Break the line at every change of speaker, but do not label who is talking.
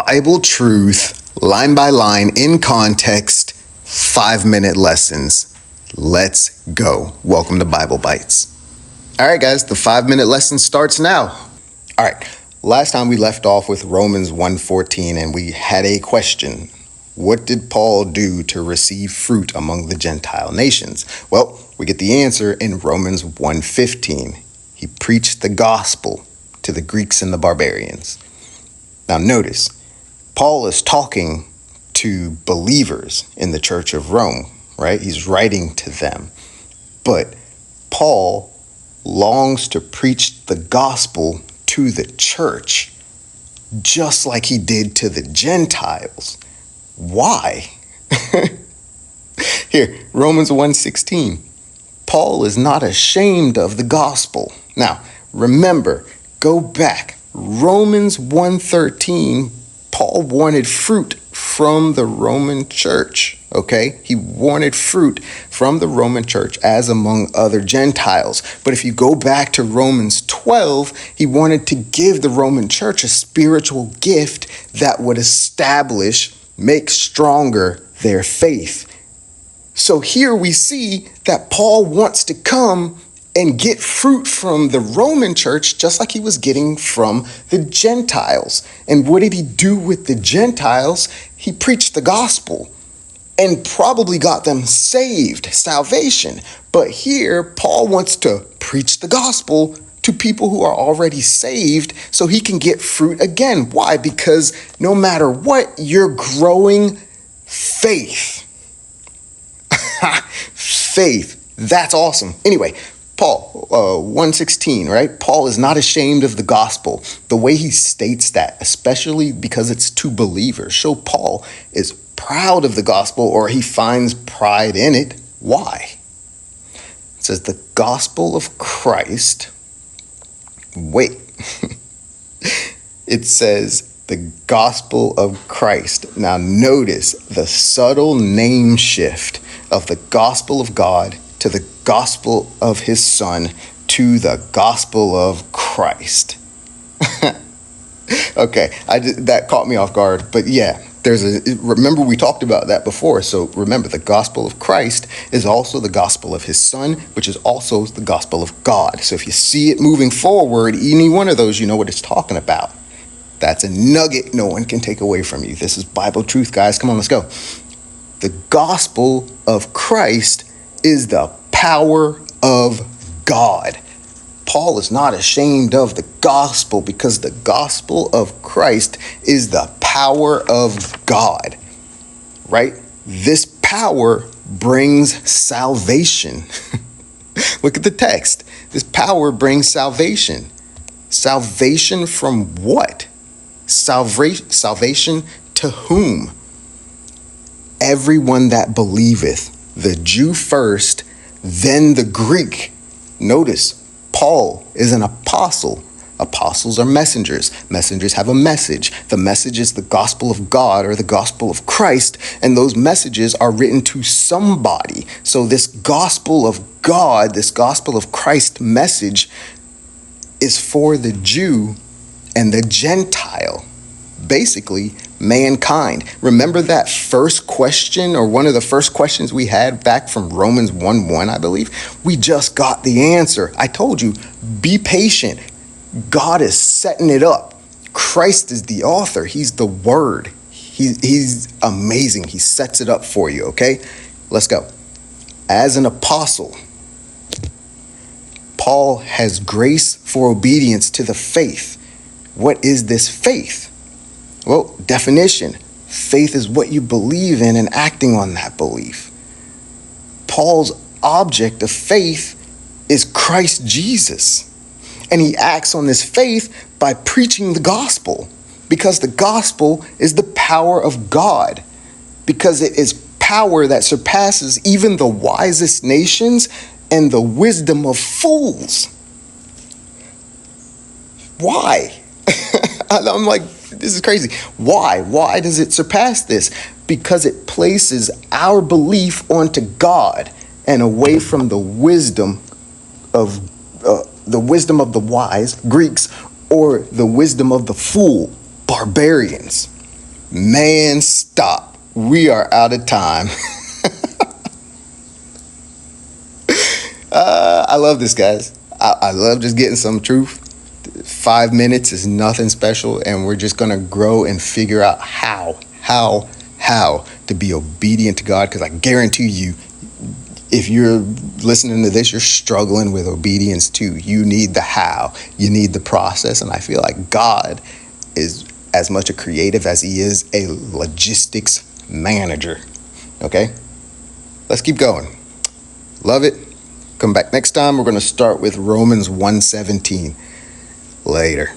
Bible truth, line by line, in context, 5-minute lessons. Let's go. Welcome to Bible Bites. All right, guys, the 5-minute lesson starts now. All right, last time we left off with Romans 1:14, and we had a question. What did Paul do to receive fruit among the Gentile nations? Well, we get the answer in Romans 1:15. He preached the gospel to the Greeks and the barbarians. Now notice, Paul is talking to believers in the church of Rome, right? He's writing to them. But Paul longs to preach the gospel to the church, just like he did to the Gentiles. Why? Here, Romans 1:16. Paul is not ashamed of the gospel. Now, remember, go back. Romans 1:13, Paul wanted fruit from the Roman church, okay? He wanted fruit from the Roman church as among other Gentiles. But if you go back to Romans 12, he wanted to give the Roman church a spiritual gift that would establish, make stronger their faith. So here we see that Paul wants to come and get fruit from the Roman church just like he was getting from the Gentiles. And what did he do with the Gentiles? He preached the gospel and probably got them saved, salvation. But here, Paul wants to preach the gospel to people who are already saved so he can get fruit again. Why? Because no matter what, you're growing faith. Faith. That's awesome. Anyway, Paul, 1:16, right? Paul is not ashamed of the gospel. The way he states that, especially because it's to believers, show Paul is proud of the gospel, or he finds pride in it. Why? It says the gospel of Christ. Wait. It says the gospel of Christ. Now notice the subtle name shift of the gospel of God to the gospel of his son to the gospel of Christ. Okay, that caught me off guard, but yeah, remember we talked about that before. So remember, the gospel of Christ is also the gospel of his son, which is also the gospel of God. So if you see it moving forward, any one of those, you know what it's talking about. That's a nugget no one can take away from you. This is Bible truth, guys. Come on, let's go. The gospel of Christ is the power of God. Paul is not ashamed of the gospel because the gospel of Christ is the power of God, right? This power brings salvation. Look at the text. This power brings salvation. Salvation from what? Salvation to whom? Everyone that believeth, the Jew first, then the Greek. Notice, Paul is an apostle. Apostles are messengers. Messengers have a message. The message is the gospel of God or the gospel of Christ, and those messages are written to somebody. So this gospel of God, this gospel of Christ message is for the Jew and the Gentile. Basically, mankind. Remember that first question, or one of the first questions we had back from Romans 1:1, I believe? We just got the answer. I told you, be patient. God is setting it up. Christ is the author. He's the word. He's amazing. He sets it up for you, okay? Let's go. As an apostle, Paul has grace for obedience to the faith. What is this faith? Well, definition. Faith is what you believe in and acting on that belief. Paul's object of faith is Christ Jesus. And he acts on this faith by preaching the gospel, because the gospel is the power of God, because it is power that surpasses even the wisest nations and the wisdom of fools. Why? I'm like, this is crazy. Why? Why does it surpass this? Because it places our belief onto God and away from the wisdom of the wise Greeks or the wisdom of the fool barbarians. Man, stop. We are out of time. I love this, guys. I love just getting some truth. 5 minutes is nothing special, and we're just gonna grow and figure out how to be obedient to God. Because I guarantee you, if you're listening to this, you're struggling with obedience too. You need the how, you need the process, and I feel like God is as much a creative as he is a logistics manager. Okay, let's keep going. Love it. Come back next time. We're going to start with Romans 1:17. Later.